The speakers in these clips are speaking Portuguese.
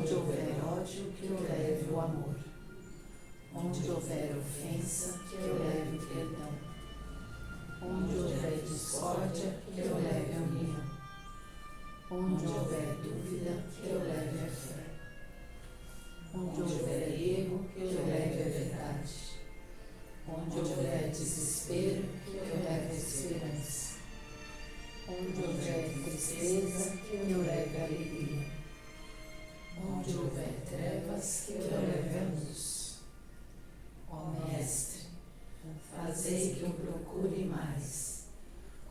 Onde houver ódio, que eu leve o amor. Onde houver ofensa, que eu leve o perdão. Onde houver discórdia, que eu leve a união. Onde houver dúvida, que eu leve a fé. Onde houver erro, que eu leve a verdade. Onde houver desespero, que eu leve a esperança. Onde houver tristeza, que eu leve a alegria. Onde houver trevas, que eu leve a luz. Ó Mestre, fazei que eu procure mais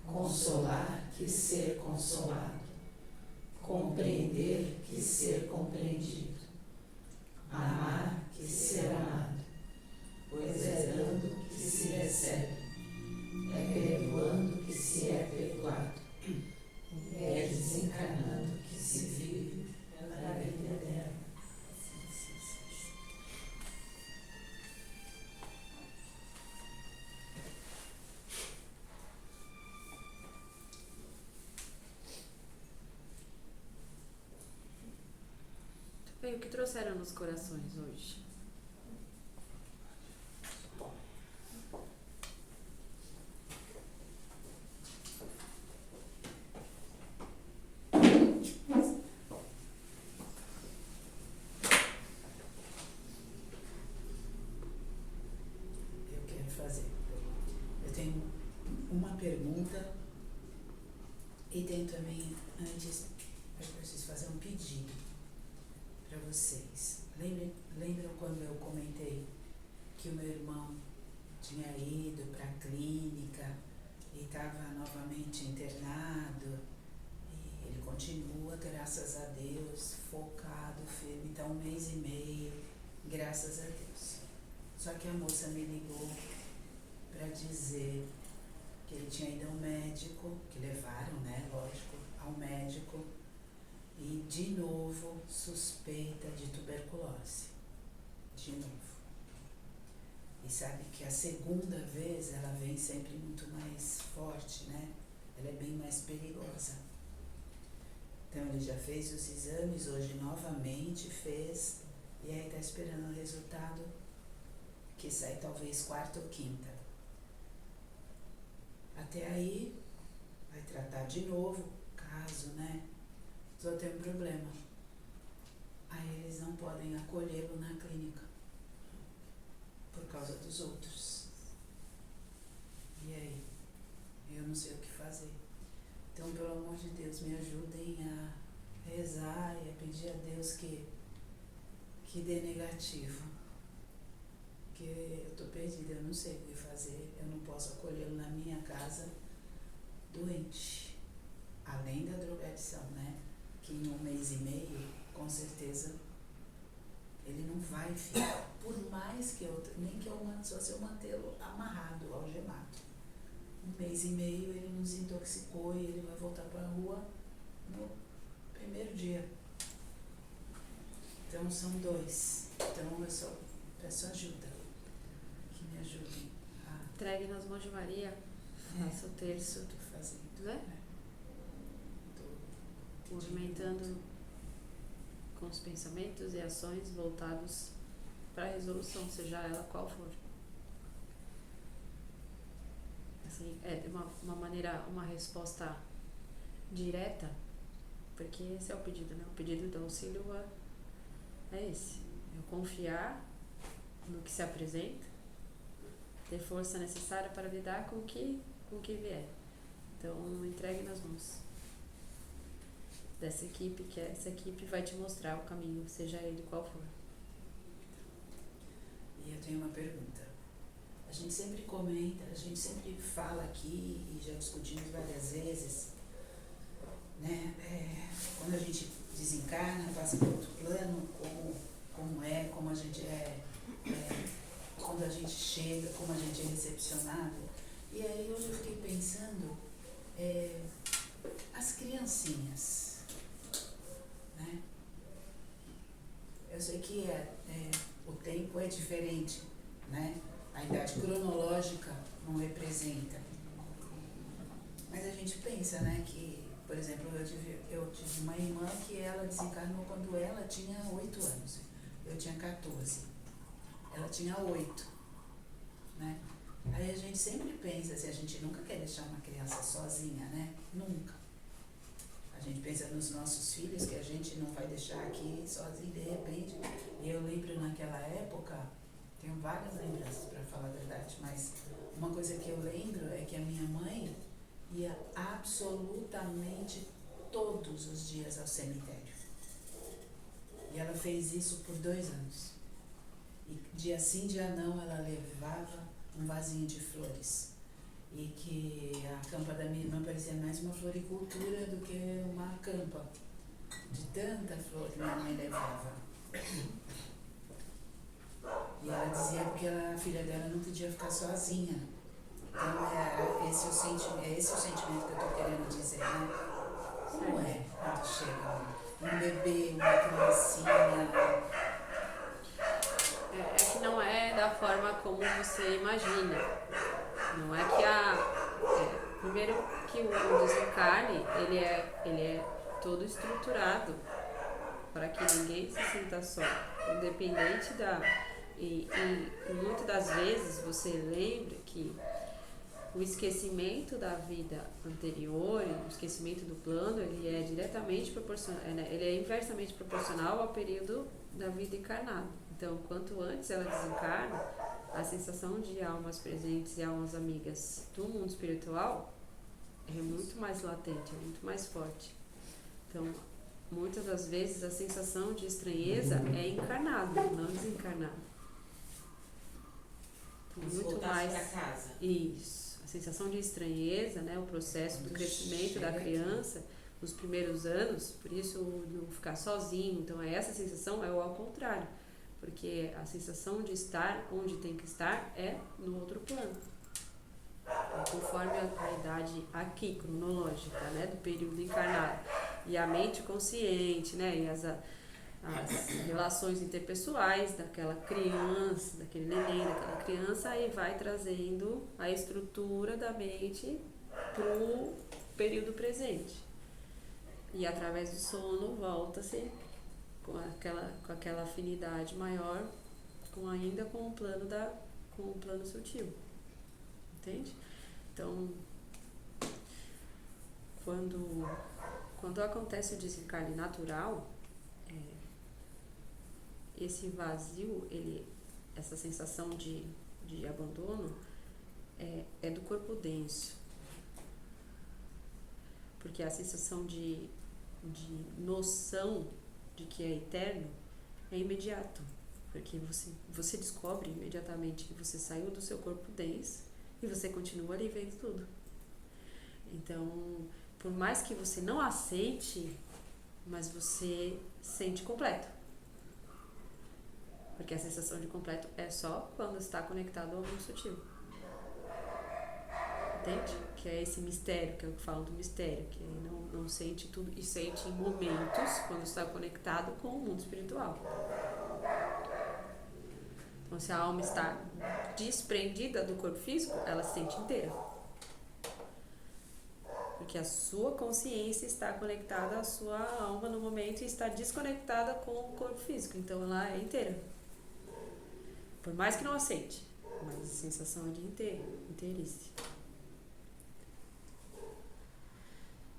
consolar que ser consolado, compreender que ser compreendido, amar que ser amado, pois é dando que se recebe, é perdoando que se é perdoado, é desencarnando que se vive para a vida eterna. Bem, o que trouxeram nos corações hoje? Eu quero fazer. Eu tenho uma pergunta e tenho também, antes, eu preciso fazer um pedido para vocês. Lembram quando eu comentei que o meu irmão tinha ido para a clínica e estava novamente internado? E ele continua, graças a Deus, focado, firme, está 1 mês e meio, graças a Deus. Só que a moça me ligou para dizer que ele tinha ido ao médico, que levaram, né, lógico, ao médico, e de novo suspeita de tuberculose. De novo. E sabe que a segunda vez ela vem sempre muito mais forte, né? Ela é bem mais perigosa. Então ele já fez os exames, hoje novamente fez, e aí está esperando o resultado, que sai talvez quarta ou quinta. Até aí, vai tratar de novo, caso, né? Só tem um problema. Aí eles não podem acolhê-lo na clínica, por causa dos outros. E aí? Eu não sei o que fazer. Então, pelo amor de Deus, me ajudem a rezar e a pedir a Deus que dê negativo. Porque eu estou perdida, eu não sei o que fazer, eu não posso acolhê-lo na minha casa doente. Além da drogadição, né? Que em 1 mês e meio, com certeza, ele não vai ficar. Por mais que nem que eu só se eu mantê-lo amarrado, algemado. 1 mês e meio ele nos intoxicou e ele vai voltar para a rua no primeiro dia. Então são 2. Então eu só peço ajuda. Que me ajudem a... Entregue nas mãos de Maria, faça o terço. Estou fazendo. Né? Movimentando com os pensamentos e ações voltados para a resolução, seja ela qual for. Assim, é uma maneira, uma resposta direta, porque esse é o pedido, né? O pedido do auxílio é esse. Eu confiar no que se apresenta, ter força necessária para lidar com o que vier. Então, entregue nas mãos dessa equipe, que essa equipe vai te mostrar o caminho, seja ele qual for. E eu tenho uma pergunta. A gente sempre comenta, a gente sempre fala aqui, e já discutimos várias vezes, né? Quando a gente desencarna, passa para outro plano, como a gente quando a gente chega, como a gente é recepcionado. E aí hoje eu fiquei pensando, as criancinhas, né? Eu sei que o tempo é diferente, né? A idade cronológica não representa. Mas a gente pensa, né, que Por exemplo, eu tive uma irmã que ela desencarnou quando ela tinha 8 anos. Eu tinha 14. Ela tinha 8, né? Aí a gente sempre pensa assim, a gente nunca quer deixar uma criança sozinha, né? Nunca. A gente pensa nos nossos filhos, que a gente não vai deixar aqui sozinho, de repente. E eu lembro naquela época, tenho várias lembranças para falar a verdade, mas uma coisa que eu lembro é que a minha mãe ia absolutamente todos os dias ao cemitério. E ela fez isso por 2 anos. E dia sim, dia não, ela levava um vasinho de flores. E que a campa da minha irmã parecia mais uma floricultura do que uma campa. De tanta flor que minha mãe levava. E ela dizia porque a filha dela não podia ficar sozinha. Então é esse o sentimento que eu estou querendo dizer, né? Como é quando chega um bebê, uma criancinha? É que não é da forma como você imagina. Não é que primeiro que o desencarne, ele é todo estruturado para que ninguém se sinta só. Independente e muitas das vezes você lembra que o esquecimento da vida anterior, o esquecimento do plano, ele é diretamente proporcional, ele é inversamente proporcional ao período da vida encarnada. Então, quanto antes ela desencarna, a sensação de almas presentes e almas amigas do mundo espiritual é muito mais latente, é muito mais forte. Então, muitas das vezes a sensação de estranheza é encarnada, não desencarnada. Então, muito mais para casa. Isso. A sensação de estranheza, né, o processo do crescimento da criança nos primeiros anos, por isso não ficar sozinho. Então, essa sensação é o ao contrário, porque a sensação de estar onde tem que estar é no outro plano. Conforme a idade aqui, cronológica, né, do período encarnado, e a mente consciente, né, e as relações interpessoais daquela criança, daquele neném, daquela criança, aí vai trazendo a estrutura da mente pro período presente. E através do sono volta-se com aquela afinidade maior, ainda com o plano sutil. Entende? Então, quando acontece o desencarne natural, esse vazio, essa sensação de abandono é do corpo denso. Porque a sensação de noção de que é eterno é imediato. Porque você descobre imediatamente que você saiu do seu corpo denso e você continua ali vendo tudo. Então, por mais que você não aceite, mas você sente completo. Porque a sensação de completo é só quando está conectado ao mundo sutil. Entende? Que é esse mistério, que é o que falo do mistério, que não sente tudo e sente em momentos quando está conectado com o mundo espiritual. Então, se a alma está desprendida do corpo físico, ela se sente inteira. Porque a sua consciência está conectada à sua alma no momento e está desconectada com o corpo físico. Então, ela é inteira. Por mais que não aceite, mas a sensação é de inteirice.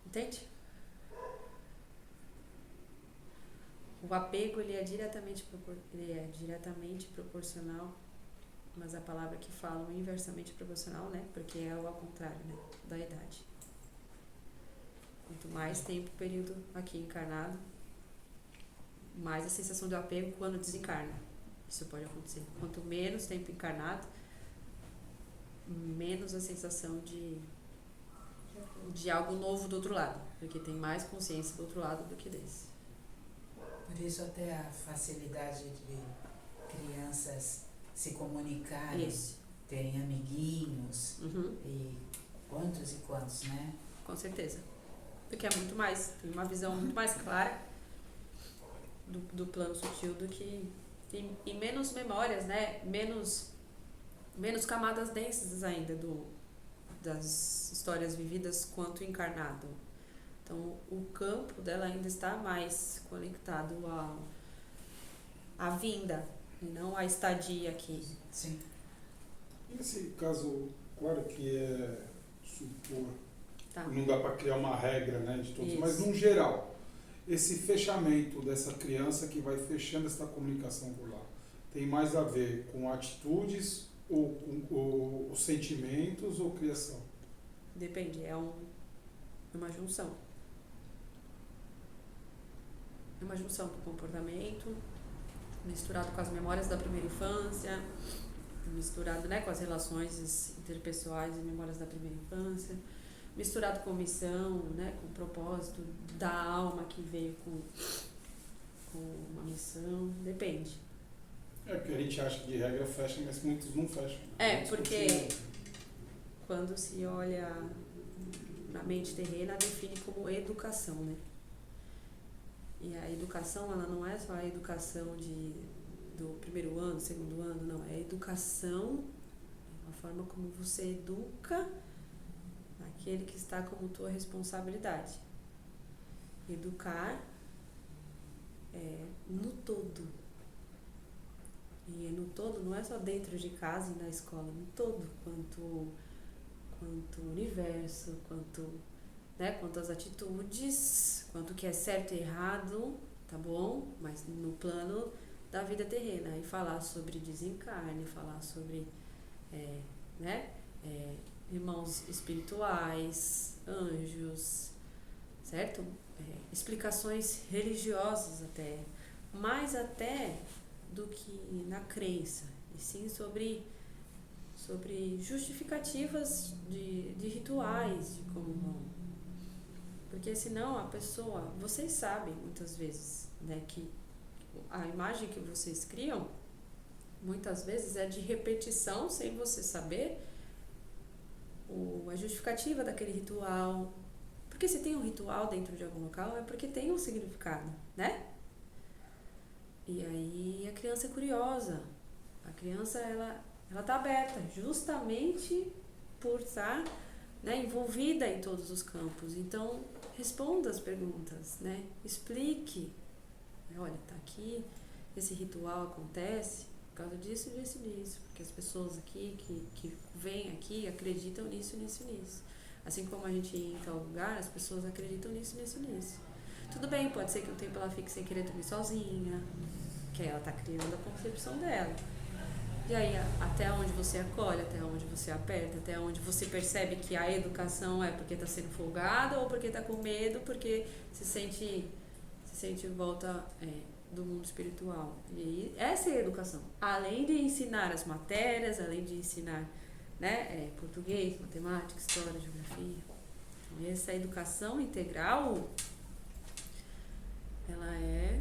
Entende? O apego ele é diretamente proporcional, mas a palavra que falam é inversamente proporcional, né? Porque é ao contrário, né? Da idade. Quanto mais tempo o período aqui encarnado, mais a sensação de apego quando desencarna. Isso pode acontecer. Quanto menos tempo encarnado, menos a sensação de algo novo do outro lado. Porque tem mais consciência do outro lado do que desse. Por isso até a facilidade de crianças se comunicarem, terem amiguinhos, e quantos, né? Com certeza. Porque é muito mais, tem uma visão muito mais clara do plano sutil do que... E menos memórias, né? Menos camadas densas ainda das histórias vividas quanto encarnado. Então, o campo dela ainda está mais conectado à vinda, e não à estadia aqui. Sim. Nesse caso, claro que é supor, Tá. não dá para criar uma regra, né, de todos, Isso. mas num geral, esse fechamento dessa criança que vai fechando essa comunicação por lá, tem mais a ver com atitudes ou com os sentimentos ou criação? Depende, é uma junção. É uma junção do comportamento, misturado com as memórias da primeira infância, misturado, né, com as relações interpessoais e memórias da primeira infância, misturado com missão, né, com o propósito da alma que veio com uma missão, depende. É porque a gente acha que de regra fecha, mas muitos não fecham. Muitos Porque continuam. quando se olha na mente terrena, define como educação, né? E a educação, ela não é só a educação do primeiro ano, segundo ano, não. É a educação, a forma como você educa aquele que está como tua responsabilidade. Educar é no todo. E no todo não é só dentro de casa e na escola, no todo, quanto universo, quanto as atitudes, quanto que é certo e errado, tá bom? Mas no plano da vida terrena. E falar sobre desencarne, falar sobre irmãos espirituais, anjos, certo? Explicações religiosas até, mais até do que na crença, e sim sobre justificativas de rituais, de como vão. Porque senão a pessoa, vocês sabem muitas vezes, né, que a imagem que vocês criam, muitas vezes é de repetição, sem você saber a justificativa daquele ritual. Porque se tem um ritual dentro de algum local, é porque tem um significado, né? E aí a criança é curiosa. A criança, ela tá aberta, justamente por estar, né, envolvida em todos os campos. Então, responda as perguntas, né? Explique. Olha, tá aqui, esse ritual acontece por causa disso, disso, disso. Porque as pessoas aqui que vêm aqui acreditam nisso, nisso, nisso. Assim como a gente ia em tal lugar, as pessoas acreditam nisso, nisso, nisso. Tudo bem, pode ser que um tempo ela fique sem querer dormir sozinha, que ela tá criando a concepção dela. E aí, até onde você acolhe, até onde você aperta, até onde você percebe que a educação é porque está sendo folgada ou porque está com medo, porque se sente em volta do mundo espiritual. E aí, essa é a educação. Além de ensinar as matérias, além de ensinar, né, português, matemática, história, geografia. Então, essa educação integral, ela é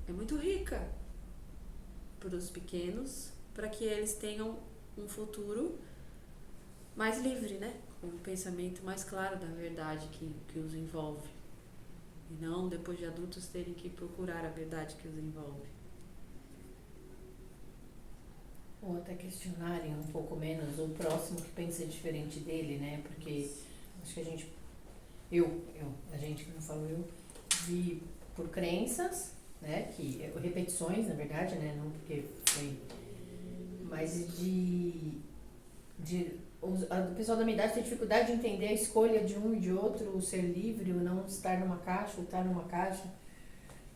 muito rica para os pequenos, para que eles tenham um futuro mais livre, né? Com um pensamento mais claro da verdade que os envolve. E não depois de adultos terem que procurar a verdade que os envolve. Ou até questionarem um pouco menos o próximo que pensa diferente dele, né? Porque acho que a gente, como falo eu, vi por crenças, né? Que repetições, na verdade, né? Não porque foi, mas o pessoal da minha idade tem dificuldade de entender a escolha de um e de outro, o ser livre, o não estar numa caixa, o estar numa caixa.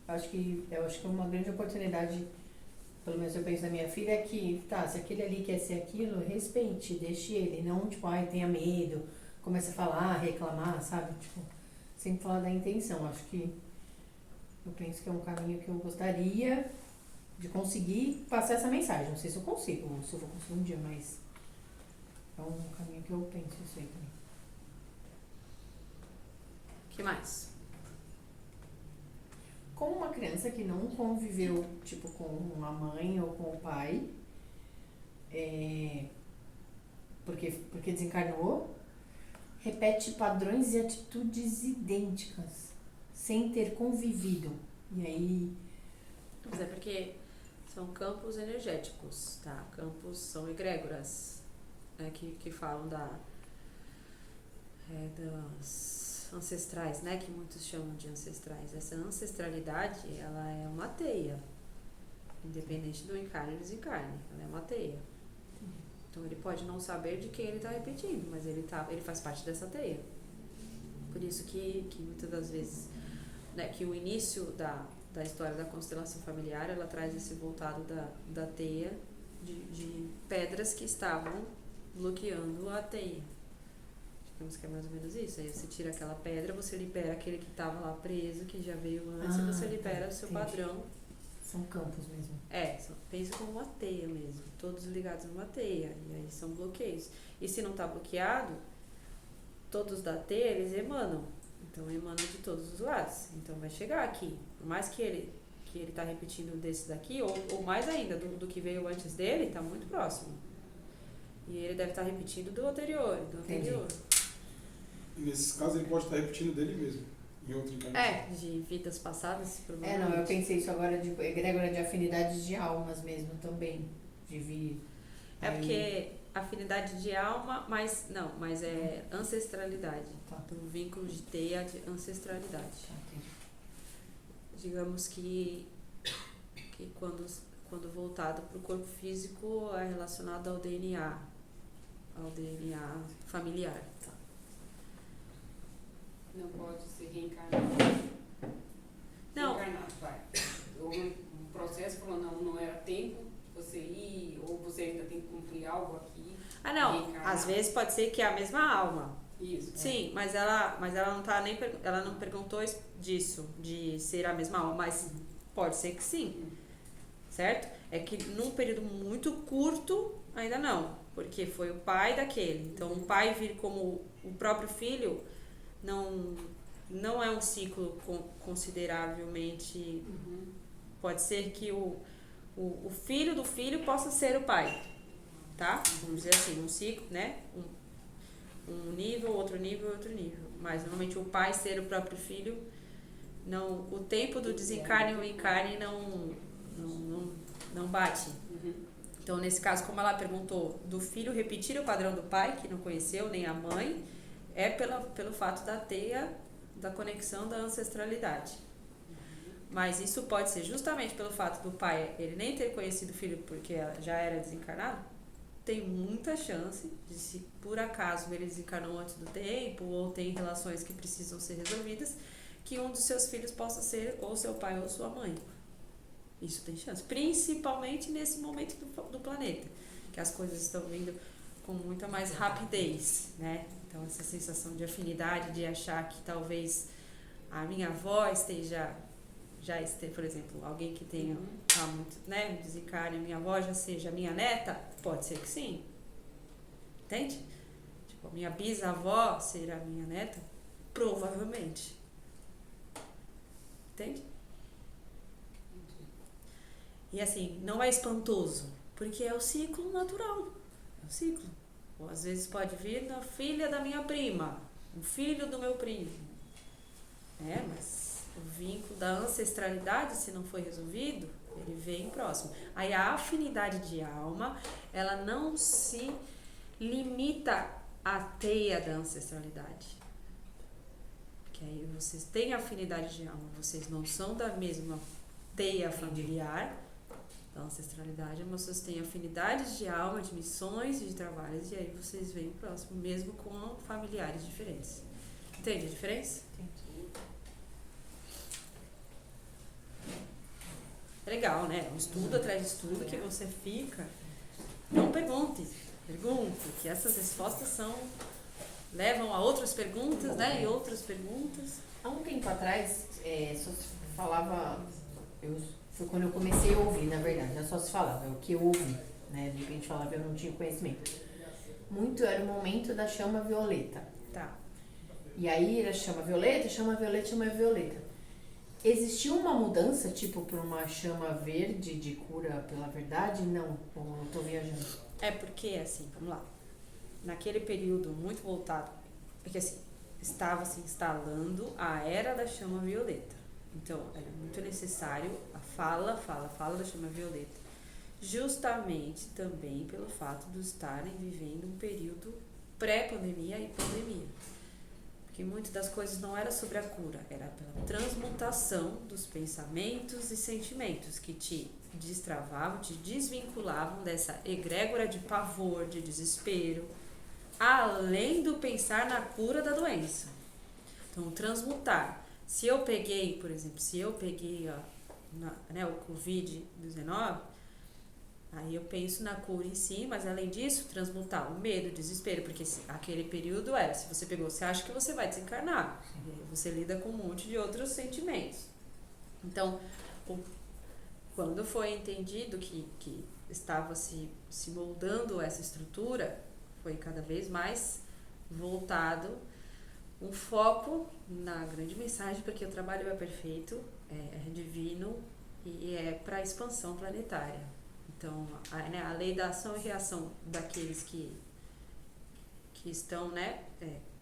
Eu acho que é uma grande oportunidade, pelo menos eu penso na minha filha, é que, se aquele ali quer ser aquilo, respeite, deixe ele, não, tenha medo, comece a falar, reclamar, sabe? Sempre falar da intenção. Eu penso que é um caminho que eu gostaria de conseguir passar essa mensagem. Não sei se eu consigo, ou se eu vou conseguir um dia, mas é um caminho que eu penso isso aí também. O que mais? Como uma criança que não conviveu, com a mãe ou com o pai, porque desencarnou, repete padrões e atitudes idênticas, sem ter convivido. E aí... Mas é porque são campos energéticos, tá? Campos são egrégoras, né? Que falam das ancestrais, né, que muitos chamam de ancestrais. Essa ancestralidade, ela é uma teia, independente do encarne ou desencarne, ela é uma teia. Então ele pode não saber de quem ele está repetindo, mas ele faz parte dessa teia. Por isso que muitas das vezes, né, que o início da história da constelação familiar, ela traz esse voltado da teia de pedras que estavam bloqueando a teia. Digamos que é mais ou menos isso. Aí você tira aquela pedra, você libera aquele que estava lá preso, que já veio antes, e você libera o seu padrão. São campos mesmo. Pensa como uma teia mesmo, todos ligados numa teia, e aí são bloqueios. E se não está bloqueado, todos da teia, eles emanam. Então emanam de todos os lados. Então vai chegar aqui. Por mais que ele está repetindo desse daqui, ou mais ainda, do que veio antes dele, está muito próximo. E ele deve estar repetindo do anterior, E nesses casos ele pode estar repetindo dele mesmo, em outra encarnação. De vidas passadas, provavelmente. Não, eu pensei isso agora de egrégora de afinidades de almas mesmo também, de vir. Porque afinidade de alma, mas é ancestralidade. Tá. Um vínculo de teia de ancestralidade. Entendi. Digamos que quando voltado para o corpo físico é relacionado ao DNA familiar. Tá. Não pode ser reencarnado. Não. Reencarnado, vai. Um processo falou, não era tempo você ir, ou você ainda tem que cumprir algo aqui. Às vezes pode ser que é a mesma alma. Isso. Sim, mas ela não tá ela não perguntou disso, de ser a mesma alma, mas pode ser que sim. Certo? É que num período muito curto, ainda não, porque foi o pai daquele. Então, o pai vir como o próprio filho não é um ciclo consideravelmente. Pode ser que o filho do filho possa ser o pai, tá? Vamos dizer assim, um ciclo, né? Um nível, outro nível, outro nível. Mas normalmente o pai ser o próprio filho, não, o tempo do desencarne e o encarne não bate. Então, nesse caso, como ela perguntou, do filho repetir o padrão do pai, que não conheceu, nem a mãe, é pelo fato da teia, da conexão da ancestralidade. Mas isso pode ser justamente pelo fato do pai ele nem ter conhecido o filho porque já era desencarnado. Tem muita chance de, se por acaso ele desencarnou antes do tempo ou tem relações que precisam ser resolvidas, que um dos seus filhos possa ser ou seu pai ou sua mãe. Isso tem chance, principalmente nesse momento do planeta, que as coisas estão vindo com muita mais rapidez, né? Então essa sensação de afinidade, de achar que talvez a minha avó já esteja, por exemplo, alguém que tenha muito, né, um desencarne, a minha avó já seja minha neta, pode ser que sim. Entende? Tipo, a minha bisavó será minha neta, provavelmente. Entende? E assim, não é espantoso, porque é o ciclo natural. É o ciclo. Ou às vezes pode vir da filha da minha prima, o filho do meu primo. Mas o vínculo da ancestralidade, se não foi resolvido, ele vem próximo. Aí a afinidade de alma, ela não se limita à teia da ancestralidade. Porque aí vocês têm afinidade de alma, vocês não são da mesma teia familiar da ancestralidade, mas vocês têm afinidades de alma, de missões, de trabalhos, e aí vocês vêm próximo, mesmo com familiares diferentes. Entende a diferença? Entendi. É legal, né? Um estudo atrás de estudo que você fica. Não pergunte, que essas respostas levam a outras perguntas, né? E outras perguntas. Há um tempo atrás, só se falava, foi quando eu comecei a ouvir, na verdade, não só se falava, é o que eu ouvi, né? De repente falava, eu não tinha conhecimento. Muito era o momento da chama violeta. Tá. E aí era chama violeta, chama violeta, chama violeta. Existiu uma mudança, tipo, para uma chama verde de cura pela verdade? Não, eu tô viajando. É porque, assim, vamos lá. Naquele período muito voltado, porque assim, estava se instalando a era da chama violeta. Então, era muito necessário a fala da chama violeta. Justamente também pelo fato de estarem vivendo um período pré-pandemia e pandemia. Porque muitas das coisas não era sobre a cura, era pela transmutação dos pensamentos e sentimentos que te destravavam, te desvinculavam dessa egrégora de pavor, de desespero, além do pensar na cura da doença. Então, transmutar. Se eu peguei, por exemplo, o Covid-19, aí eu penso na cura em si, mas além disso, transmutar o medo, o desespero, porque aquele período se você pegou, você acha que você vai desencarnar, você lida com um monte de outros sentimentos. Então, quando foi entendido que estava se moldando essa estrutura, foi cada vez mais voltado um foco na grande mensagem, porque o trabalho é perfeito, é divino e é para a expansão planetária. Então, a lei da ação e reação daqueles que estão,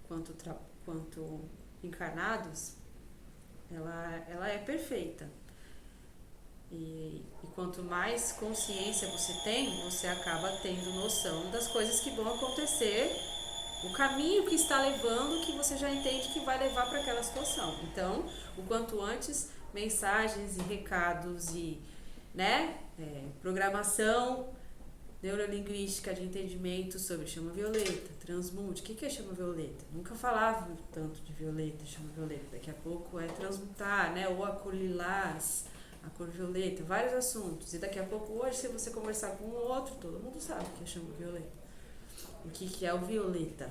quanto encarnados, ela é perfeita. E quanto mais consciência você tem, você acaba tendo noção das coisas que vão acontecer, o caminho que está levando, que você já entende que vai levar para aquela situação. Então, o quanto antes, mensagens e recados e programação neurolinguística de entendimento sobre chama violeta, transmute. O que é chama violeta? Nunca falava tanto de violeta, chama violeta. Daqui a pouco é transmutar, ou a cor lilás, a cor violeta, vários assuntos. E daqui a pouco, hoje, se você conversar com um ou outro, todo mundo sabe o que é chama violeta. O que é o violeta?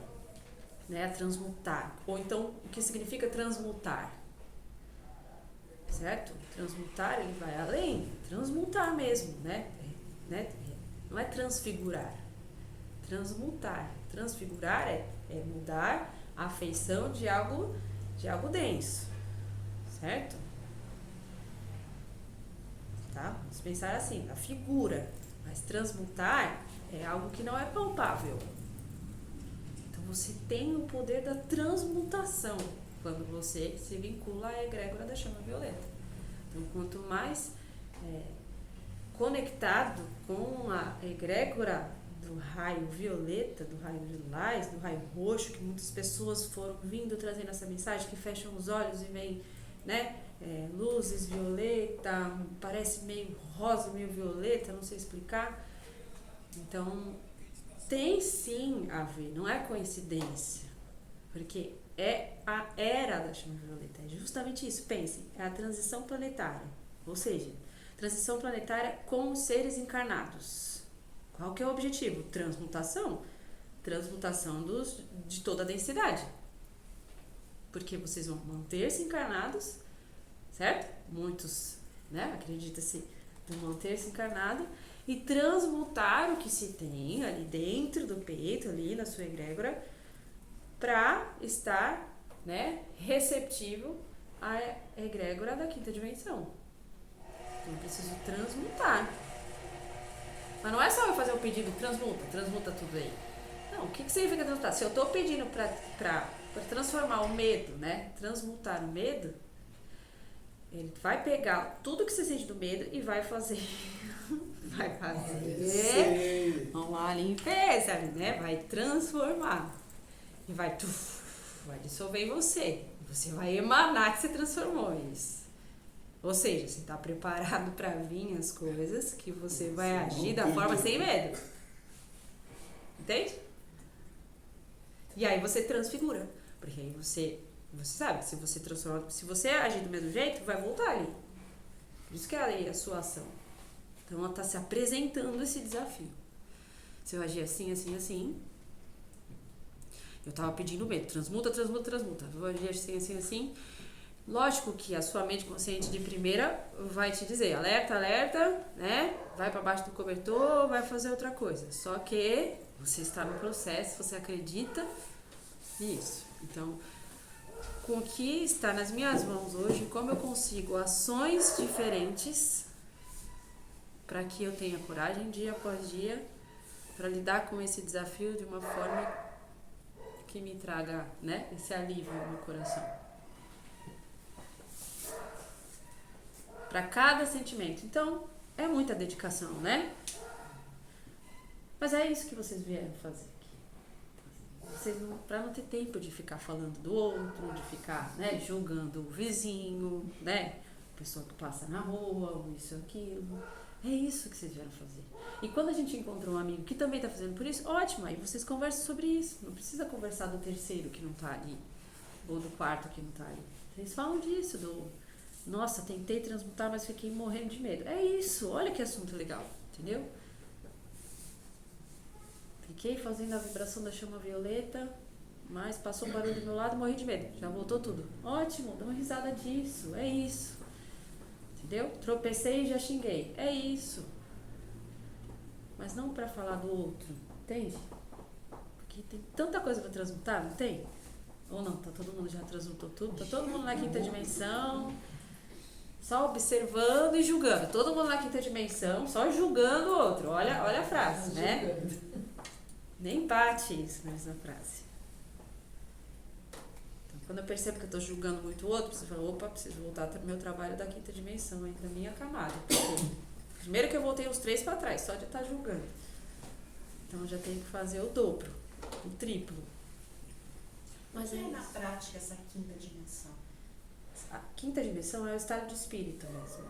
Transmutar. Ou então, o que significa transmutar? Certo? Transmutar, ele vai além. Transmutar mesmo, Não é transfigurar. Transmutar. Transfigurar é mudar a feição de algo denso. Certo? Tá? Vamos pensar assim, a figura. Mas transmutar é algo que não é palpável. Então você tem o poder da transmutação quando você se vincula à egrégora da chama violeta. Então, quanto mais conectado com a egrégora do raio violeta, do raio lilás, do raio roxo, que muitas pessoas foram vindo trazendo essa mensagem, que fecham os olhos e veem, luzes violeta, parece meio rosa, meio violeta, não sei explicar. Então, tem sim a ver, não é coincidência, porque é a era da chama violeta, é justamente isso, pensem, é a transição planetária, ou seja, transição planetária com os seres encarnados. Qual que é o objetivo? Transmutação de toda a densidade, porque vocês vão manter-se encarnados, certo? Muitos, acredita-se, vão manter-se encarnado e transmutar o que se tem ali dentro do peito, ali na sua egrégora, para estar, receptivo à egrégora da quinta dimensão. Então, eu preciso transmutar. Mas não é só eu fazer um pedido, transmuta tudo aí. Não, o que significa transmutar? Se eu estou pedindo para transformar o medo, transmutar o medo, ele vai pegar tudo que você sente do medo e vai fazer uma limpeza, vai transformar e vai dissolver em você. Você vai emanar que você transformou isso. Ou seja, você está preparado para vir as coisas que você vai agir da forma sem medo. Entende? E aí você transfigura. Porque aí você sabe, se você transforma, se você agir do mesmo jeito, vai voltar ali. Por isso que é a sua ação. Então ela está se apresentando esse desafio. Se eu agir assim, assim, assim, eu estava pedindo medo, transmuta. Eu vou agir assim, assim, assim. Lógico que a sua mente consciente de primeira vai te dizer, alerta, vai para baixo do cobertor, vai fazer outra coisa. Só que você está no processo, você acredita nisso. Então, com o que está nas minhas mãos hoje, como eu consigo ações diferentes para que eu tenha coragem dia após dia para lidar com esse desafio de uma forma que me traga, esse alívio no coração. Para cada sentimento. Então, é muita dedicação, Mas é isso que vocês vieram fazer aqui. Para não ter tempo de ficar falando do outro, de ficar, né, julgando o vizinho, né, a pessoa que passa na rua, ou isso ou aquilo. É isso que vocês vieram fazer. E quando a gente encontra um amigo que também está fazendo por isso, ótimo, aí vocês conversam sobre isso. Não precisa conversar do terceiro que não está ali, ou do quarto que não está ali. Vocês falam disso, nossa, tentei transmutar, mas fiquei morrendo de medo. É isso, olha que assunto legal, entendeu? Fiquei fazendo a vibração da chama violeta, mas passou um barulho do meu lado e morri de medo. Já voltou tudo. Ótimo, dá uma risada disso, é isso. Entendeu? Tropecei e já xinguei. É isso. Mas não para falar do outro, entende? Porque tem tanta coisa para transmutar, não tem? Ou não, tá todo mundo já transmutou tudo, tá todo mundo na quinta dimensão, só observando e julgando. Todo mundo na quinta dimensão, só julgando o outro. Olha a frase, né? Nem bate isso nessa frase. Então, quando eu percebo que eu tô julgando muito o outro, preciso falar, opa, preciso voltar pro meu trabalho da quinta dimensão, aí, da minha camada. Porque primeiro que eu voltei uns 3 para trás, só de estar julgando. Então eu já tenho que fazer o dobro, o triplo. Mas é na prática essa quinta dimensão? A quinta dimensão é o estado de espírito mesmo.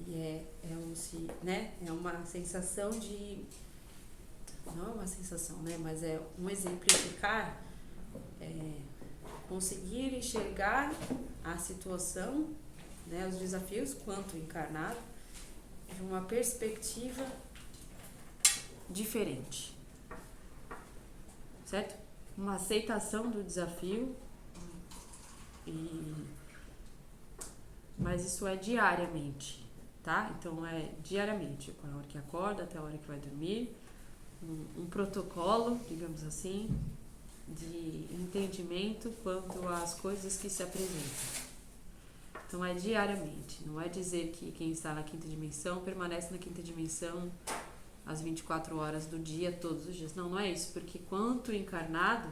E é uma sensação de... Não é uma sensação, né? Mas é um exemplificar, conseguir enxergar a situação, né? Os desafios quanto encarnado, de uma perspectiva diferente. Certo? Uma aceitação do desafio, mas isso é diariamente, tá? Então é diariamente, com a hora que acorda até a hora que vai dormir, um protocolo, digamos assim, de entendimento quanto às coisas que se apresentam. Então é diariamente, não é dizer que quem está na quinta dimensão permanece na quinta dimensão as 24 horas do dia, todos os dias. Não é isso, porque quanto encarnado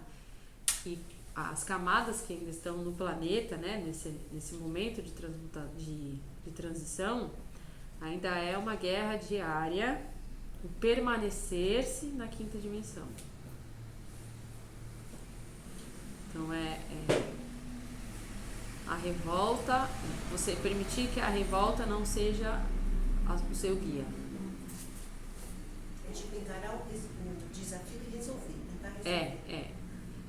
e as camadas que ainda estão no planeta, né, nesse momento de transição, ainda é uma guerra diária o permanecer-se na quinta dimensão. Então a revolta, você permitir que a revolta não seja o seu guia. É tipo encarar o desafio e resolver, tentar resolver.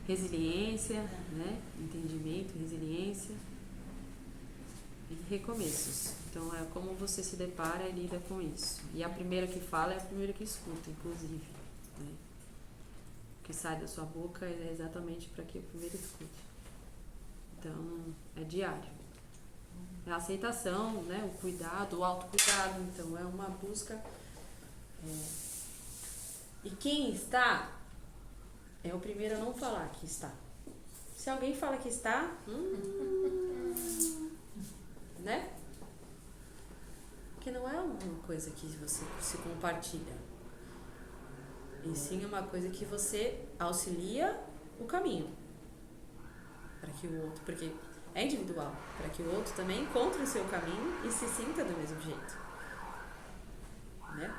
Resiliência, né? Entendimento, resiliência e recomeços. Então é como você se depara e lida com isso. E a primeira que fala é a primeira que escuta, inclusive, né? O que sai da sua boca é exatamente para que o primeiro escute. Então é diário. É a aceitação, né? O cuidado, o autocuidado. Então é uma busca. E quem está é o primeiro a não falar que está. Se alguém fala que está, né? Porque não é uma coisa que você se compartilha. E sim é uma coisa que você auxilia o caminho. Para que o outro, porque é individual, para que o outro também encontre o seu caminho e se sinta do mesmo jeito. Né?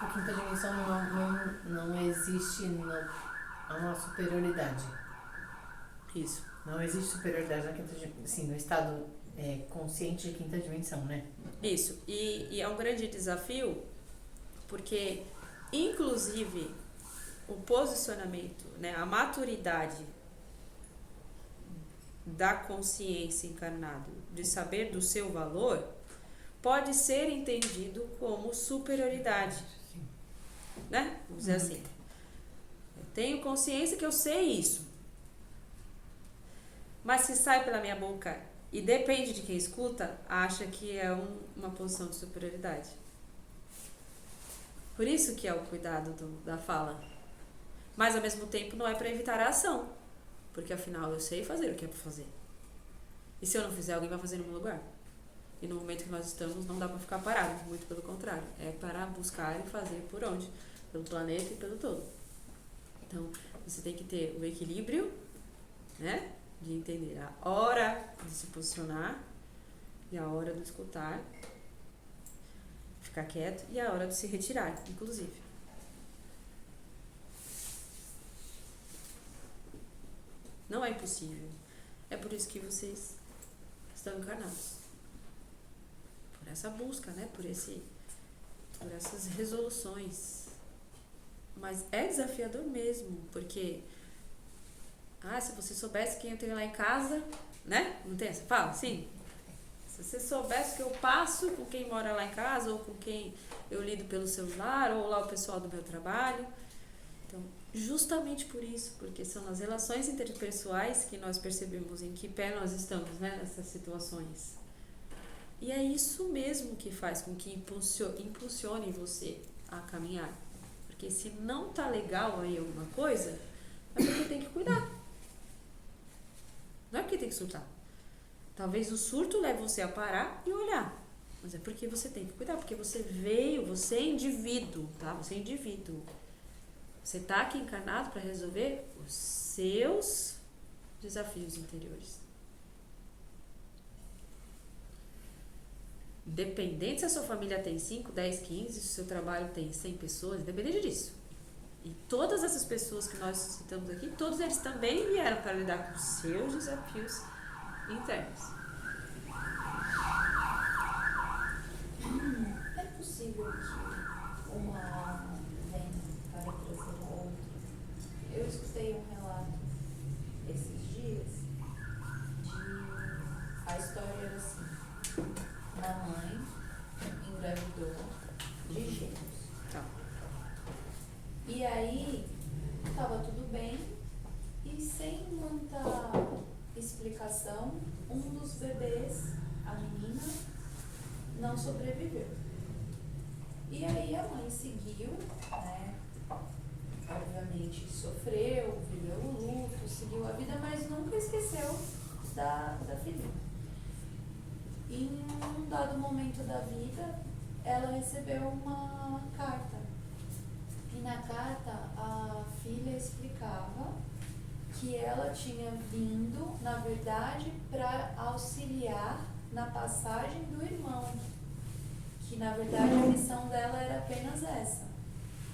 A quinta dimensão não existe uma superioridade. Isso. Não existe superioridade na quinta dimensão, sim, no estado consciente de quinta dimensão, né? Isso. E é um grande desafio, porque, inclusive, o posicionamento, né, a maturidade da consciência encarnada, de saber do seu valor, pode ser entendido como superioridade. Né? Vamos dizer assim. Eu tenho consciência que eu sei isso. Mas se sai pela minha boca e depende de quem escuta, acha que é uma posição de superioridade. Por isso que é o cuidado da fala. Mas ao mesmo tempo não é para evitar a ação. Porque afinal eu sei fazer o que é para fazer. E se eu não fizer, alguém vai fazer no meu lugar. E no momento que nós estamos, não dá para ficar parado. Muito pelo contrário. É para buscar e fazer por onde? Pelo planeta e pelo todo. Então, você tem que ter o equilíbrio, né? De entender a hora de se posicionar e a hora do escutar. ficar quieto e a hora de se retirar, inclusive. Não é impossível. É por isso que vocês estão encarnados. Por essa busca, né? Por essas resoluções. Mas é desafiador mesmo, porque se você soubesse quem eu tenho lá em casa, né? Não tem essa? Fala, sim. Se você soubesse que eu passo com quem mora lá em casa, ou com quem eu lido pelo celular, ou lá o pessoal do meu trabalho. Então, justamente por isso, porque são as relações interpessoais que nós percebemos em que pé nós estamos, né? Nessas situações. E é isso mesmo que faz com que impulsione você a caminhar. Porque se não tá legal aí alguma coisa, é porque tem que cuidar. Não é porque tem que surtar. Talvez o surto leve você a parar e olhar. Mas é porque você tem que cuidar, porque você é indivíduo, tá? Você é indivíduo. Você tá aqui encarnado para resolver os seus desafios interiores. Independente se a sua família tem 5, 10, 15, se o seu trabalho tem 100 pessoas, independente disso. E todas essas pessoas que nós citamos aqui, todos eles também vieram para lidar com os seus desafios internos. É possível que uma alma venha para trazer a outra? Eu escutei um relato esses dias de... A história era assim: uma mãe engravidou de gêmeos. Tá. E aí, estava tudo bem, e sem muita explicação, um dos bebês, a menina, não sobreviveu. E aí a mãe seguiu, né? Obviamente sofreu, viveu o luto, seguiu a vida, mas nunca esqueceu da filhinha. E em um dado momento da vida, ela recebeu uma carta. E na carta, a filha explicava que ela tinha vindo, na verdade, para auxiliar na passagem do irmão. Que, na verdade, a missão dela era apenas essa.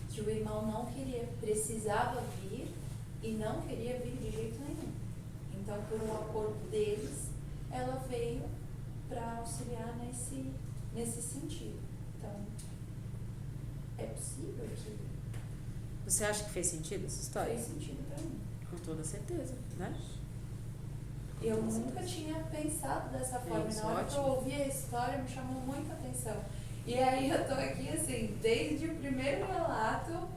Que o irmão não precisava vir e não queria vir de jeito nenhum. Então, por um acordo deles, ela veio para auxiliar nesse sentido. Então, é possível que... Você acha que fez sentido essa história? Fez sentido para mim. Com toda certeza, né? Eu nunca tinha pensado dessa forma. Isso, Na hora que eu ótimo. ouvi a história, me chamou muita atenção. E aí eu tô aqui, assim, desde o primeiro relato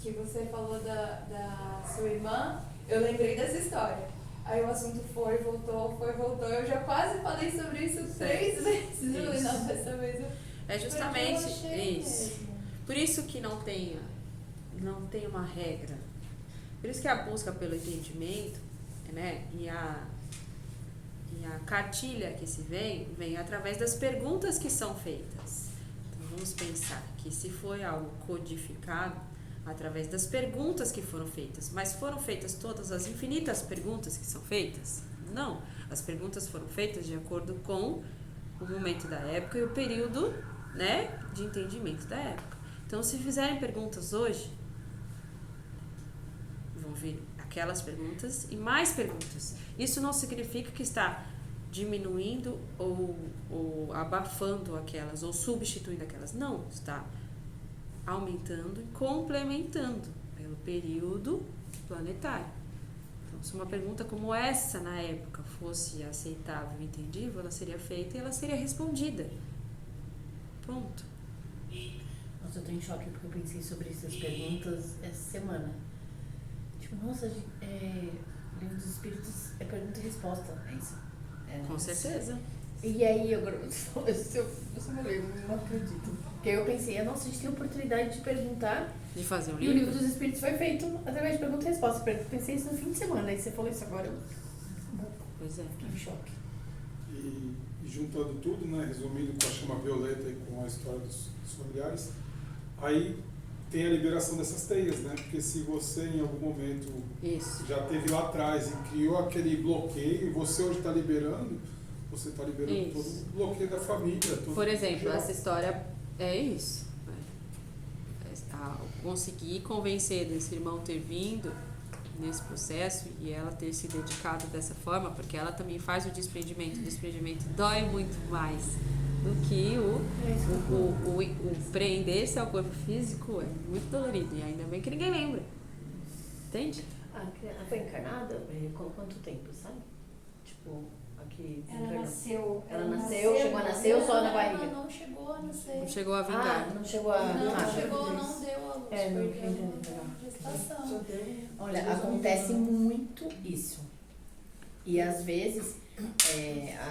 que você falou da sua irmã, eu lembrei dessa história. Aí o assunto foi, voltou. Eu já quase falei sobre isso 3 vezes. Eu falei, não, dessa vez eu... É justamente Porque eu achei isso. mesmo. Por isso que não tem uma regra. Por isso que a busca pelo entendimento, né, e a cartilha que se vem através das perguntas que são feitas. Então vamos pensar que se foi algo codificado através das perguntas que foram feitas, mas foram feitas todas as infinitas perguntas que são feitas? Não. As perguntas foram feitas de acordo com o momento da época e o período, né, de entendimento da época. Então, se fizerem perguntas hoje, vão vir aquelas perguntas e mais perguntas. Isso não significa que está diminuindo ou abafando aquelas, ou substituindo aquelas. Não, está aumentando e complementando pelo período planetário. Então, se uma pergunta como essa, na época, fosse aceitável e entendível, ela seria feita e ela seria respondida. Ponto. Nossa, eu tô em choque porque eu pensei sobre essas perguntas essa semana. Tipo, nossa, Livro dos Espíritos é pergunta e resposta, é isso? Com certeza. E aí, agora, eu só falei, não acredito. Porque eu pensei, nossa, a gente tem a oportunidade de perguntar. De fazer um E o livro. Livro dos Espíritos foi feito através de pergunta e resposta. Eu pensei isso no fim de semana, aí você falou isso agora, eu Pois é. fiquei em choque. E juntando tudo, né, resumindo com a chama violeta e com a história dos familiares, aí tem a liberação dessas teias, né? Porque se você em algum momento Isso. já teve lá atrás e criou aquele bloqueio, você hoje está liberando, você está liberando Isso. todo o bloqueio da família. Todo Por exemplo, geral. essa história É isso. Conseguir convencer desse irmão ter vindo nesse processo e ela ter se dedicado dessa forma, porque ela também faz o desprendimento. O desprendimento dói muito mais do que o prender-se ao corpo físico, é muito dolorido. E ainda bem que ninguém lembra. Entende? Ela foi encarnada com quanto tempo, sabe? Tipo, aqui. Ela nasceu. Ela nasceu, chegou a nascer ou só na barriga? Ela não chegou a nascer. Não chegou a vingar. Não chegou a. Não chegou, não deu a luz. Não porque entendi. não deu a gestação. Olha, acontece muito isso. E às vezes,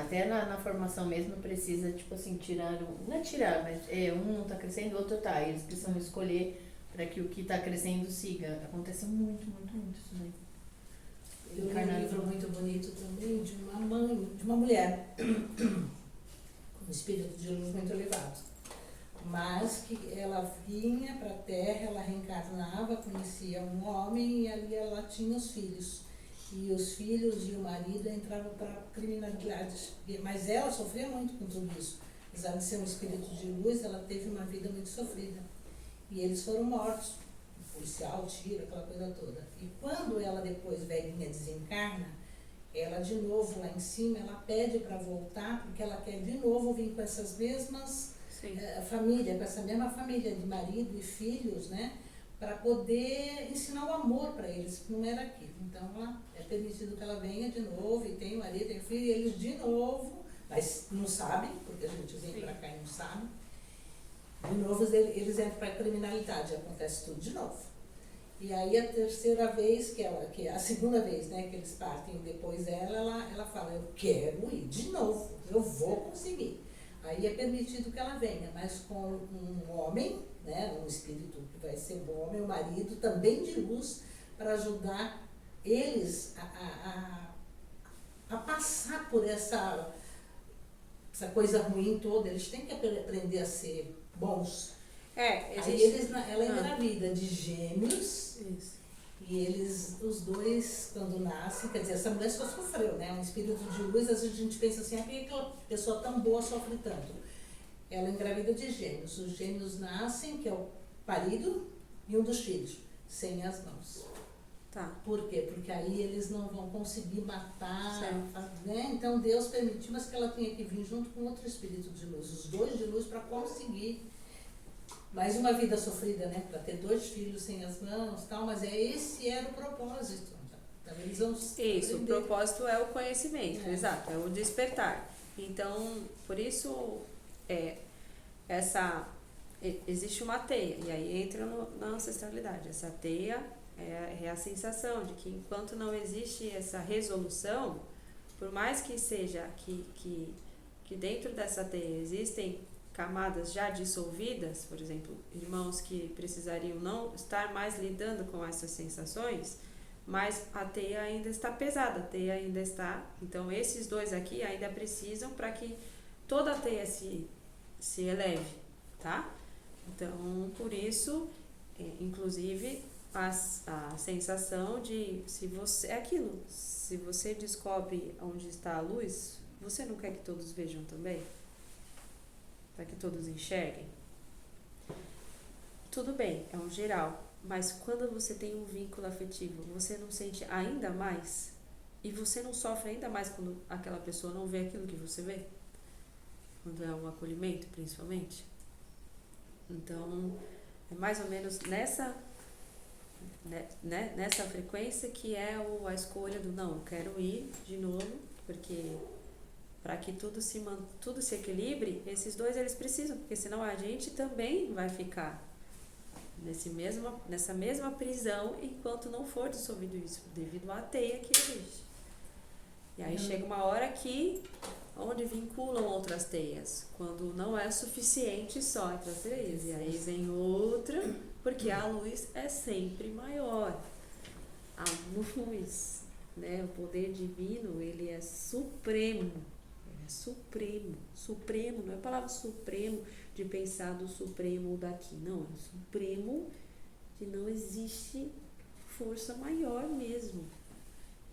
até na formação mesmo, precisa, tipo assim, tirar. Não é tirar, mas um não tá crescendo, o outro tá. Eles precisam escolher para que o que tá crescendo siga. Acontece muito, muito, muito isso daí. Eu li um livro muito bonito também de uma mãe, de uma mulher, com um espírito de luz muito elevado. Mas que ela vinha para a Terra, ela reencarnava, conhecia um homem e ali ela tinha os filhos. E os filhos e o marido entravam para criminalidades. Mas ela sofria muito com tudo isso. Apesar de ser um espírito de luz, ela teve uma vida muito sofrida. E eles foram mortos. O policial tira, aquela coisa toda. E quando ela depois, velhinha, desencarna, ela de novo lá em cima, ela pede para voltar, porque ela quer de novo vir com essas mesmas família, com essa mesma família de marido e filhos, né? Para poder ensinar o amor para eles, que não era aquilo. Então, é permitido que ela venha de novo, e tem o marido, tem o filho, e eles de novo, mas não sabem, porque a gente vem para cá e não sabe. De novo, eles entram para a criminalidade, acontece tudo de novo. E aí, a terceira vez, que é a segunda vez, né, que eles partem depois dela, ela fala, eu quero ir de novo, eu vou conseguir. Aí é permitido que ela venha, mas com um homem, né, um espírito que vai ser um homem, um marido também de luz, para ajudar eles a passar por essa coisa ruim toda. Eles têm que aprender a ser bons. Aí ela engravida de gêmeos. Isso. E eles, os dois, quando nascem, quer dizer, essa mulher só sofreu, né? Um espírito de luz, às vezes a gente pensa assim, por que aquela pessoa tão boa sofre tanto? Ela engravida de gêmeos. Os gêmeos nascem, que é o marido e um dos filhos, sem as mãos. Tá. Por quê? Porque aí eles não vão conseguir matar, Certo. né? Então Deus permitiu, mas que ela tinha que vir junto com outro espírito de luz, os dois de luz, para conseguir mais uma vida sofrida, né? Para ter 2 filhos sem as mãos e tal, mas esse era o propósito. Então eles vão Isso, o propósito é o conhecimento, exato, é o despertar. Então, por isso, existe uma teia, e aí entra na ancestralidade. Essa teia é a sensação de que enquanto não existe essa resolução, por mais que seja que dentro dessa teia existem camadas já dissolvidas, por exemplo, irmãos que precisariam não estar mais lidando com essas sensações, mas a teia ainda está pesada, a teia ainda está... Então, esses dois aqui ainda precisam para que toda a teia se eleve, tá? Então, por isso, inclusive, a sensação de se você descobre onde está a luz, você não quer que todos vejam também? Para que todos enxerguem? Tudo bem, é um geral, mas quando você tem um vínculo afetivo, você não sente ainda mais? E você não sofre ainda mais quando aquela pessoa não vê aquilo que você vê? Quando é um acolhimento, principalmente? Então, é mais ou menos nessa frequência que é a escolha do não, eu quero ir de novo, porque para que tudo se equilibre, esses dois eles precisam, porque senão a gente também vai ficar nessa mesma prisão enquanto não for dissolvido isso, devido à teia que existe. E aí chega uma hora onde vinculam outras teias, quando não é suficiente só entre as teias, e aí vem outra, porque a luz é sempre maior. A luz, né, o poder divino, ele é supremo. Supremo, não é a palavra supremo de pensar do supremo ou daqui, não, é supremo de não existe força maior mesmo.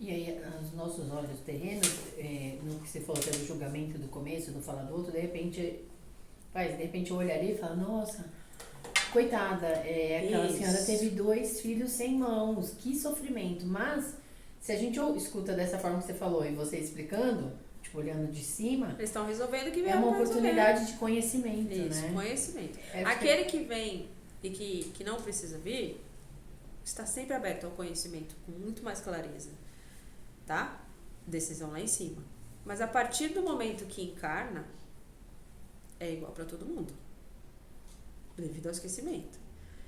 E aí, os nossos olhos terrenos, no que você falou até do julgamento do começo, do falar do outro, de repente Faz, de repente eu olharia e falo, nossa, coitada, aquela Isso. senhora teve 2 filhos sem mãos, que sofrimento. Mas, se a gente escuta dessa forma que você falou e você explicando, tipo, olhando de cima, Eles estão resolvendo o que é vieram uma pra resolver. oportunidade de conhecimento, Isso, né? conhecimento. É Aquele que vem e que não precisa vir, está sempre aberto ao conhecimento com muito mais clareza, tá? Decisão lá em cima. Mas a partir do momento que encarna, é igual para todo mundo, devido ao esquecimento.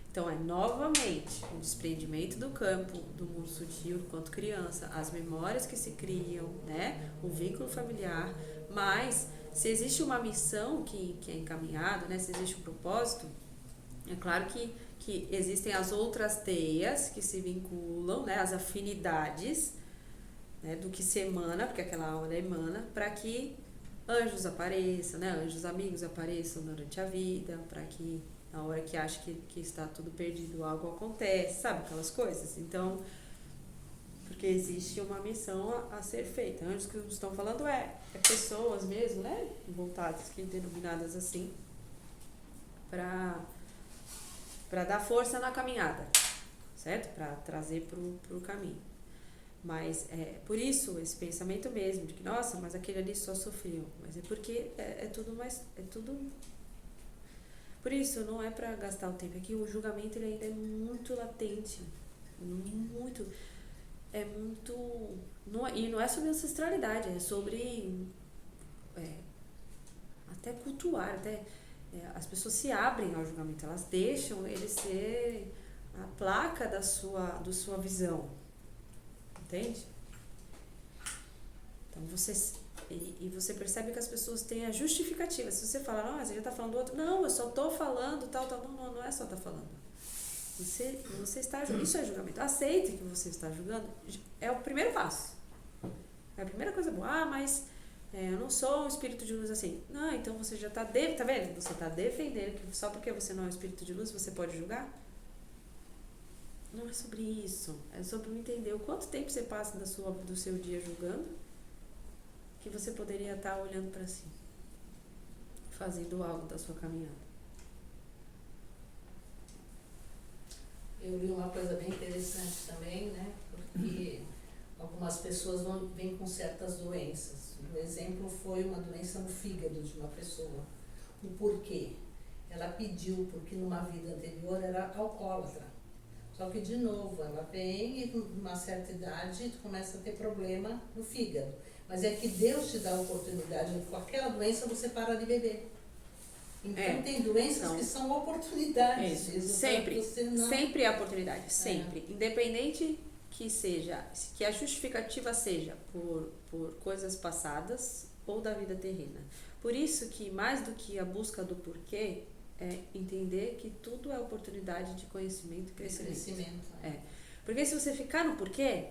Então é novamente o desprendimento do campo, do mundo sutil enquanto criança, as memórias que se criam, né? O vínculo familiar, mas se existe uma missão que é encaminhada, né? Se existe um propósito, é claro que existem as outras teias que se vinculam, né? As afinidades, né? Do que se emana, porque aquela aura emana, para que anjos apareçam, né? Anjos amigos apareçam durante a vida, para que na hora que acha que está tudo perdido, algo acontece, sabe? Aquelas coisas. Então, porque existe uma missão a ser feita. Anjos que estão falando é pessoas mesmo, né? Voltadas, denominadas assim, para dar força na caminhada, certo? Para trazer pro caminho. Mas é por isso esse pensamento mesmo, de que, nossa, mas aquele ali só sofreu. Mas é porque é tudo mais. É tudo. Por isso, não é para gastar o tempo. É que o julgamento ele ainda é muito latente. Muito. É muito. E não é sobre ancestralidade, é sobre. Até cultuar, as pessoas se abrem ao julgamento, elas deixam ele ser a placa da sua visão. Entende? Então você percebe que as pessoas têm a justificativa. Se você fala, não, você já está falando do outro. Não, eu só estou falando tal. Não é só estar falando. Você está. Isso é julgamento. Aceite que você está julgando. É o primeiro passo. É a primeira coisa boa. Ah, mas eu não sou um espírito de luz assim. Não, então você já está. Tá vendo? Você está defendendo que só porque você não é um espírito de luz você pode julgar? Não é sobre isso. É sobre entender o quanto tempo você passa do seu dia julgando, que você poderia estar olhando para si, fazendo algo da sua caminhada. Eu li uma coisa bem interessante também, né? Porque algumas pessoas vêm com certas doenças. Um exemplo foi uma doença no fígado de uma pessoa. O porquê? Ela pediu, porque numa vida anterior era alcoólatra. Só que, de novo, ela vem e, numa certa idade, começa a ter problema no fígado. Mas é que Deus te dá a oportunidade, com aquela doença você para de beber. Então, tem doenças que são oportunidades. Sempre é oportunidade, sempre. Independente que seja, que a justificativa seja por coisas passadas ou da vida terrena. Por isso que, mais do que a busca do porquê, é entender que tudo é oportunidade de conhecimento e crescimento. Porque se você ficar no porquê,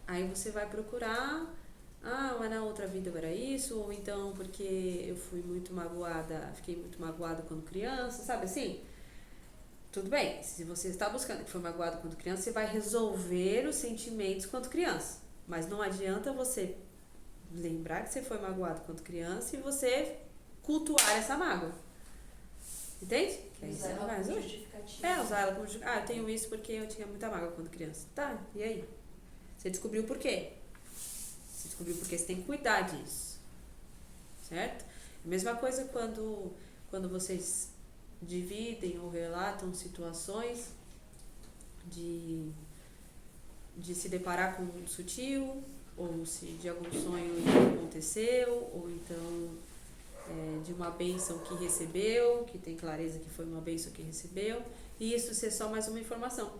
aí você vai procurar, mas na outra vida eu era isso, ou então porque eu fui muito magoada, fiquei muito magoada quando criança, sabe assim? Tudo bem, se você está buscando que foi magoado quando criança, você vai resolver os sentimentos quando criança. Mas não adianta você lembrar que você foi magoado quando criança e você cultuar essa mágoa. Entende? Que aí você não vai resolver. Usar ela como justificativa. Eu tenho isso porque eu tinha muita mágoa quando criança. Tá, e aí? Você descobriu por quê? Você descobriu porque você tem que cuidar disso. Certo? A mesma coisa quando vocês dividem ou relatam situações de se deparar com o mundo sutil, ou se de algum sonho que aconteceu, ou então de uma bênção que recebeu, que tem clareza que foi uma bênção que recebeu, e isso ser só mais uma informação.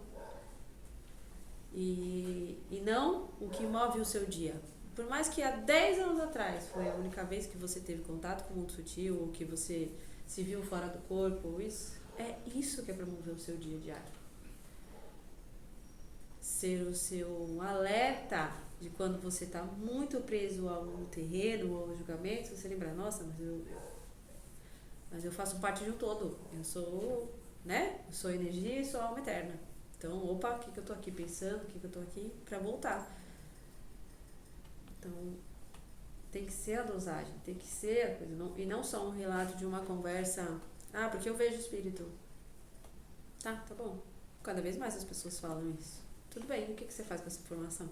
E não o que move o seu dia. Por mais que há 10 anos atrás foi a única vez que você teve contato com o mundo sutil, ou que você se viu fora do corpo, ou isso, é isso que é para mover o seu dia diário. Ser o seu alerta de quando você está muito preso ao terreno ou ao julgamento, você lembra, nossa, mas eu faço parte de um todo. Eu sou, né? Eu sou energia e sou alma eterna. Então, o que eu tô aqui pensando, o que eu tô aqui para voltar. Então, tem que ser a dosagem, tem que ser a coisa, e não só um relato de uma conversa, porque eu vejo espírito. Tá bom. Cada vez mais as pessoas falam isso. Tudo bem, o que você faz com essa informação?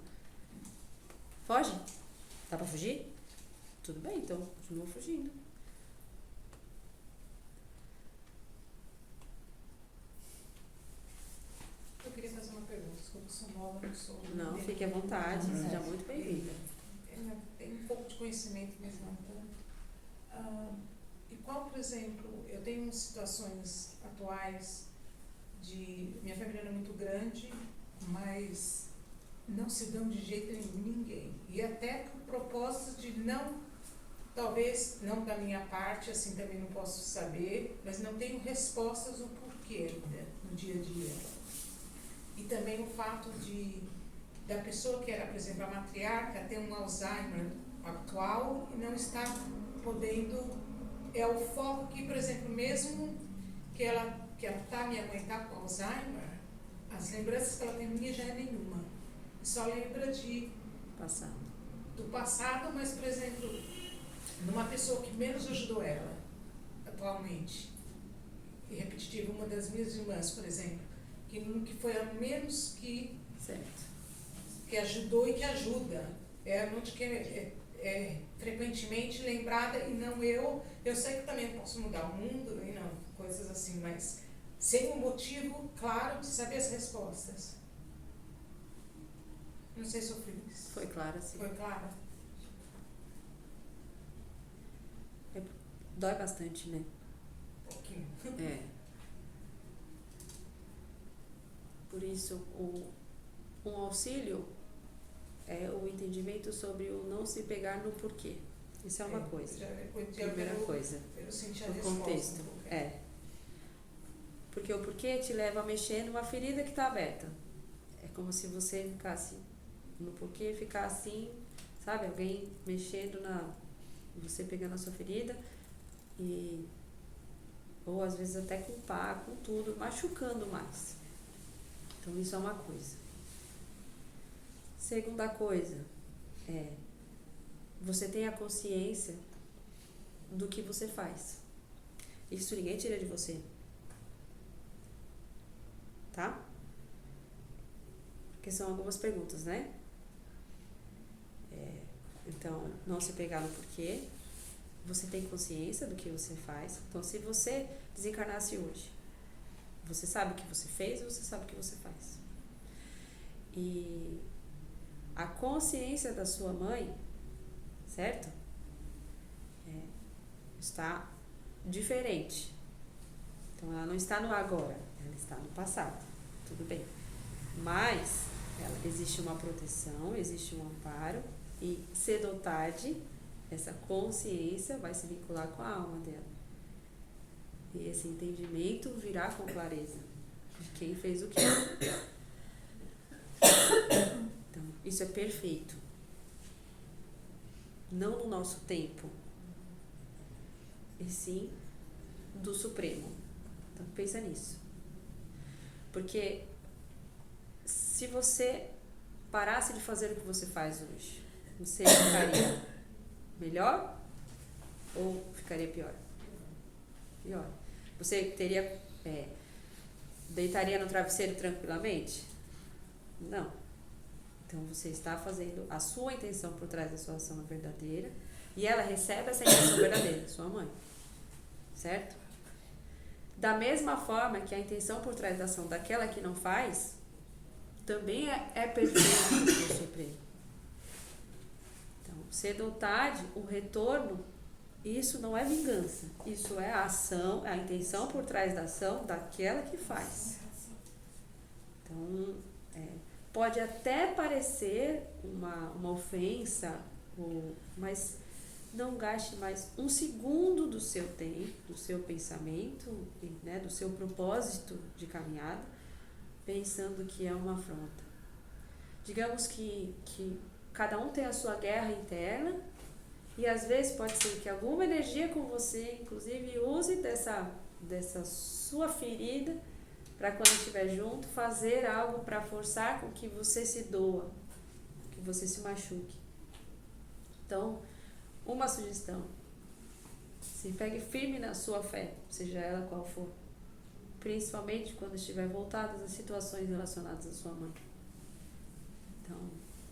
Foge? Dá pra fugir? Tudo bem, então continua fugindo. Eu queria fazer uma pergunta, desculpa, sou nova, não sou... Não, fique à vontade, seja muito bem-vinda. Tem um pouco de conhecimento, mas não tanto. E qual, por exemplo, eu tenho situações atuais de... Minha família não é muito grande, mas não se dão de jeito nenhum ninguém. E até por propósito de não, talvez não da minha parte, assim também não posso saber, mas não tenho respostas do porquê ainda no dia a dia. E também o fato da pessoa que era, por exemplo, a matriarca, ter um Alzheimer atual e não estar podendo... É o foco que, por exemplo, mesmo que ela tá me aguentar com Alzheimer, as lembranças que ela tem minha já é nenhuma. Só lembra do passado, mas, por exemplo, de uma pessoa que menos ajudou ela, atualmente. E repetitivo, uma das minhas irmãs, por exemplo, que foi a menos que ajudou e que ajuda. É a que é frequentemente lembrada e não eu. Eu sei que também posso mudar o mundo e não, coisas assim, mas sem um motivo claro de saber as respostas. Não sei se eu fiz. Foi clara, sim. Foi clara? Dói bastante, né? Um pouquinho. Por isso, um auxílio é o entendimento sobre o não se pegar no porquê. Isso é uma coisa. Primeira coisa. Eu senti a no resposta. Contexto. Porque o porquê te leva a mexer numa ferida que está aberta. É como se você ficasse no porquê, ficar assim, sabe? Alguém mexendo você pegando a sua ferida ou às vezes até culpar com tudo, machucando mais. Então isso é uma coisa. Segunda coisa você tem a consciência do que você faz. Isso ninguém tira de você. Tá? Porque são algumas perguntas, né? Então, não se pegar no porquê. Você tem consciência do que você faz. Então, se você desencarnasse hoje, você sabe o que você fez e você sabe o que você faz. E a consciência da sua mãe, certo? Está diferente. Então, ela não está no agora, ela está no passado. Tudo bem. Mas, existe uma proteção, existe um amparo e, cedo ou tarde, essa consciência vai se vincular com a alma dela. E esse entendimento virá com clareza de quem fez o quê. Então, isso é perfeito. Não no nosso tempo, e sim do Supremo. Então, pensa nisso. Porque se você parasse de fazer o que você faz hoje, você ficaria melhor ou ficaria pior? Pior. Você teria deitaria no travesseiro tranquilamente? Não. Então você está fazendo a sua intenção por trás da sua ação verdadeira e ela recebe essa intenção verdadeira, sua mãe. Certo? Da mesma forma que a intenção por trás da ação daquela que não faz também é perfeita do Supremo. Então, cedo ou tarde, o retorno, isso não é vingança, isso é a ação, a intenção por trás da ação daquela que faz. Então, pode até parecer uma ofensa, mas não gaste mais um segundo do seu tempo, do seu pensamento, né, do seu propósito de caminhada, pensando que é uma afronta. Digamos que cada um tem a sua guerra interna e às vezes pode ser que alguma energia com você, inclusive, use dessa sua ferida para quando estiver junto, fazer algo para forçar com que você se doa, que você se machuque. Então, uma sugestão. Se pegue firme na sua fé, seja ela qual for. Principalmente quando estiver voltado às situações relacionadas à sua mãe. Então,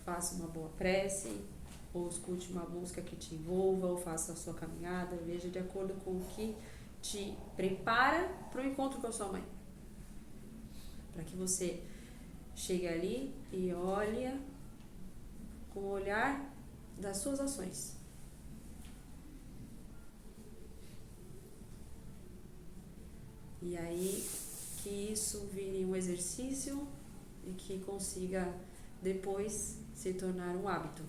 faça uma boa prece, ou escute uma música que te envolva, ou faça a sua caminhada, veja de acordo com o que te prepara para o encontro com a sua mãe. Para que você chegue ali e olhe com o olhar das suas ações. E aí que isso vire um exercício e que consiga depois se tornar um hábito.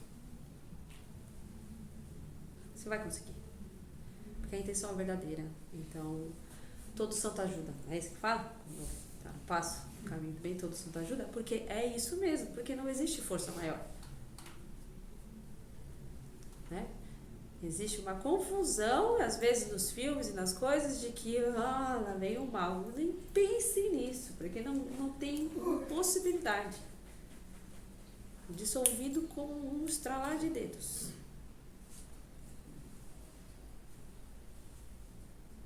Você vai conseguir. Porque a intenção é verdadeira. Então, todo santo ajuda. É isso que fala? Tá no passo, no caminho do bem, todo santo ajuda. Porque é isso mesmo. Porque não existe força maior. Né? Existe uma confusão, às vezes, nos filmes e nas coisas, de que lá vem o mal. Nem pense nisso, porque não tem possibilidade. Dissolvido como um estralar de dedos.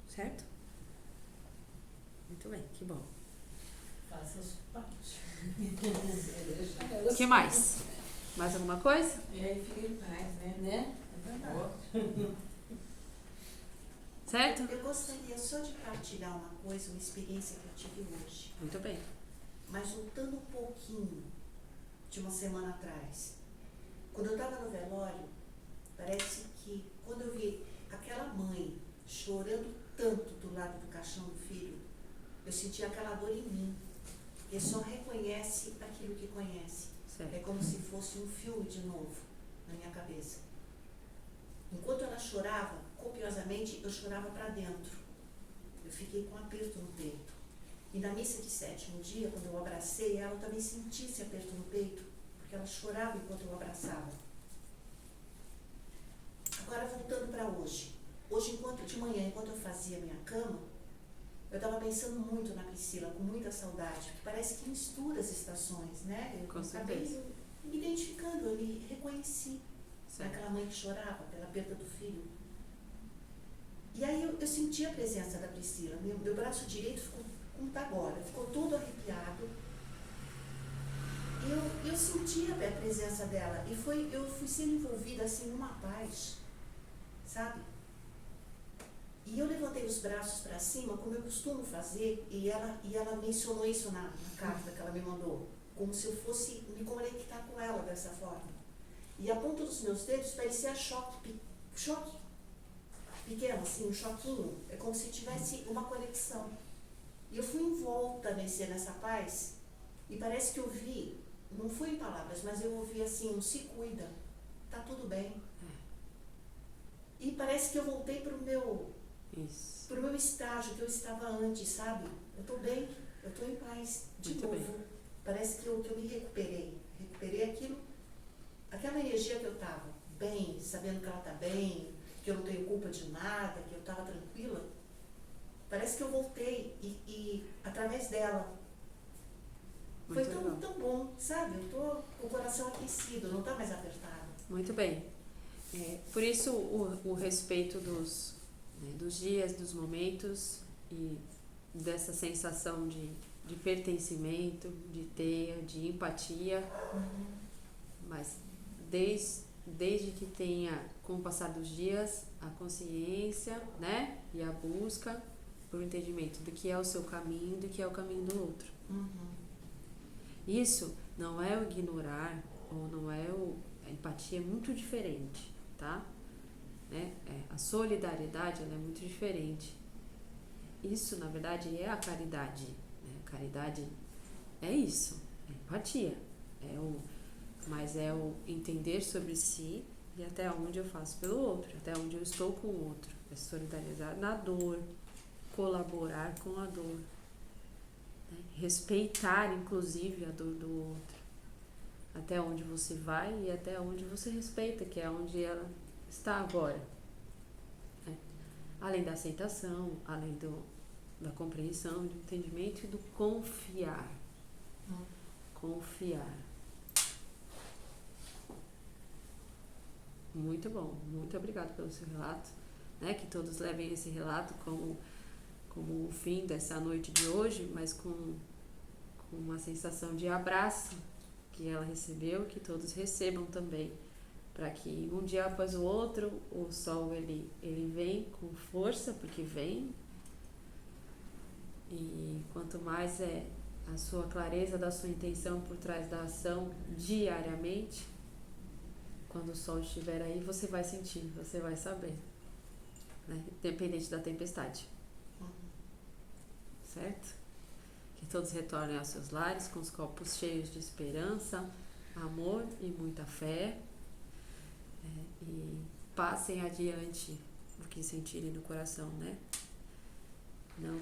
Certo? Muito bem, que bom. Faça os passos. O que mais? Mais alguma coisa? E aí fica em paz, né? É verdade. Certo? Eu gostaria só de partilhar uma coisa, uma experiência que eu tive hoje. Muito bem. Mas voltando um pouquinho de uma semana atrás. Quando eu estava no velório, parece que quando eu vi aquela mãe chorando tanto do lado do caixão do filho, eu senti aquela dor em mim. Porque só reconhece aquilo que conhece. Certo. É como se fosse um filme de novo na minha cabeça. Enquanto ela chorava, copiosamente, eu chorava para dentro. Eu fiquei com um aperto no peito. E na missa de sétimo dia, quando eu abracei ela, eu também senti esse aperto no peito, porque ela chorava enquanto eu abraçava. Agora, voltando para hoje. Hoje, de manhã, enquanto eu fazia minha cama, eu estava pensando muito na Priscila, com muita saudade, porque parece que mistura as estações, né? Eu Com acabei certeza. me identificando, eu me reconheci Certo. naquela mãe que chorava pela perda do filho. E aí eu senti a presença da Priscila. Meu braço direito ficou como está agora, ficou todo arrepiado. E eu senti a presença dela. E eu fui sendo envolvida assim numa paz, sabe? E eu levantei os braços para cima, como eu costumo fazer, e ela mencionou isso na carta que ela me mandou, como se eu fosse me conectar com ela dessa forma. E a ponta dos meus dedos parecia choque pequeno, assim, um choquinho. É como se tivesse uma conexão. E eu fui envolta nessa paz, e parece que eu vi, não foi em palavras, mas eu ouvi assim, se cuida, tá tudo bem. E parece que eu voltei pro meu estágio que eu estava antes, sabe? Eu tô bem, eu tô em paz, de Muito novo. bem. Parece que eu me recuperei. Recuperei aquela energia que eu tava bem, sabendo que ela tá bem, que eu não tenho culpa de nada, que eu tava tranquila. Parece que eu voltei e através dela. Muito Foi legal. tão bom, sabe? Eu tô com o coração aquecido, não tá mais apertado. Muito bem. Por isso o respeito dos dias, dos momentos e dessa sensação de pertencimento, de teia, de empatia. Mas desde que tenha, com o passar dos dias, a consciência, né? E a busca por entendimento do que é o seu caminho, do que é o caminho do outro. Isso não é o ignorar, ou não é a empatia, é muito diferente, tá? A solidariedade, ela é muito diferente. Isso, na verdade, é a caridade. Né? A caridade é isso, é empatia. Mas é o entender sobre si e até onde eu faço pelo outro, até onde eu estou com o outro. É solidarizar na dor, colaborar com a dor. Né? Respeitar, inclusive, a dor do outro. Até onde você vai e até onde você respeita, que é onde ela está agora. Né? Além da aceitação, além da compreensão, do entendimento e do confiar. Confiar. Muito bom. Muito obrigada pelo seu relato. Né? Que todos levem esse relato como o fim dessa noite de hoje, mas com uma sensação de abraço que ela recebeu, que todos recebam também, para que um dia após o outro o sol ele vem com força, porque vem, e quanto mais é a sua clareza da sua intenção por trás da ação diariamente, quando o sol estiver aí, você vai sentir, você vai saber, né? Independente da tempestade. Certo? Que todos retornem aos seus lares com os copos cheios de esperança, amor e muita fé, e passem adiante o que sentirem no coração, né? Não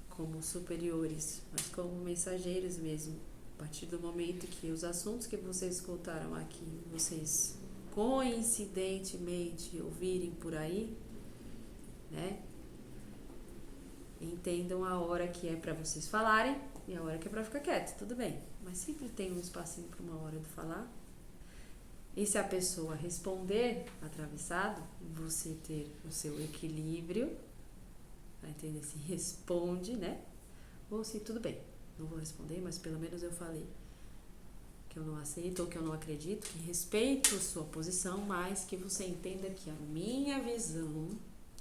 como superiores, mas como mensageiros mesmo. A partir do momento que os assuntos que vocês escutaram aqui, vocês coincidentemente ouvirem por aí, né? Entendam a hora que é para vocês falarem e a hora que é para ficar quieto, tudo bem. Mas sempre tem um espacinho para uma hora de falar. E se a pessoa responder atravessado, você ter o seu equilíbrio, vai entender se responde, né? Ou se tudo bem, não vou responder, mas pelo menos eu falei que eu não aceito ou que eu não acredito, que respeito sua posição, mas que você entenda que a minha visão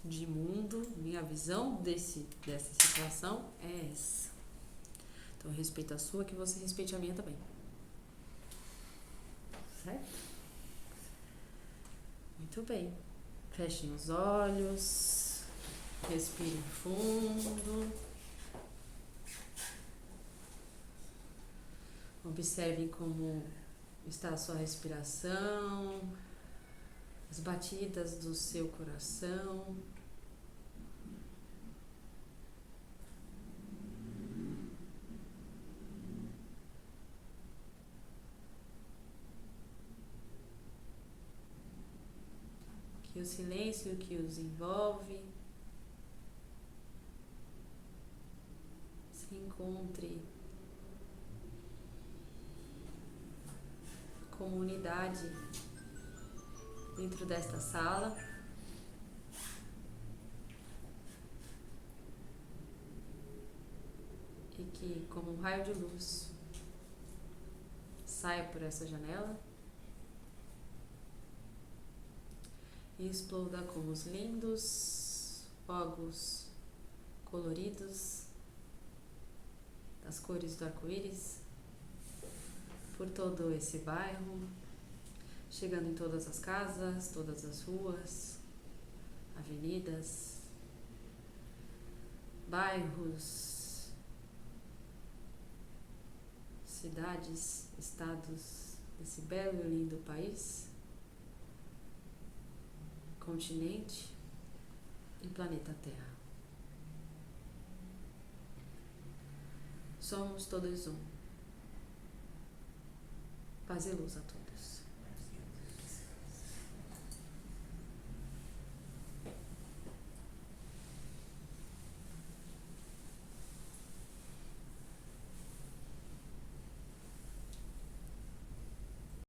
de mundo, minha visão dessa situação é essa. Então eu respeito a sua, que você respeite a minha também. Certo? Muito bem. Fechem os olhos, respirem fundo. Observem como está a sua respiração, as batidas do seu coração. Que o silêncio que os envolve se encontre como unidade dentro desta sala. E que, como um raio de luz, saia por essa janela e exploda com os lindos fogos coloridos das cores do arco-íris por todo esse bairro, chegando em todas as casas, todas as ruas, avenidas, bairros, cidades, estados desse belo e lindo país, continente e planeta Terra. Somos todos um. Paz e luz a todos.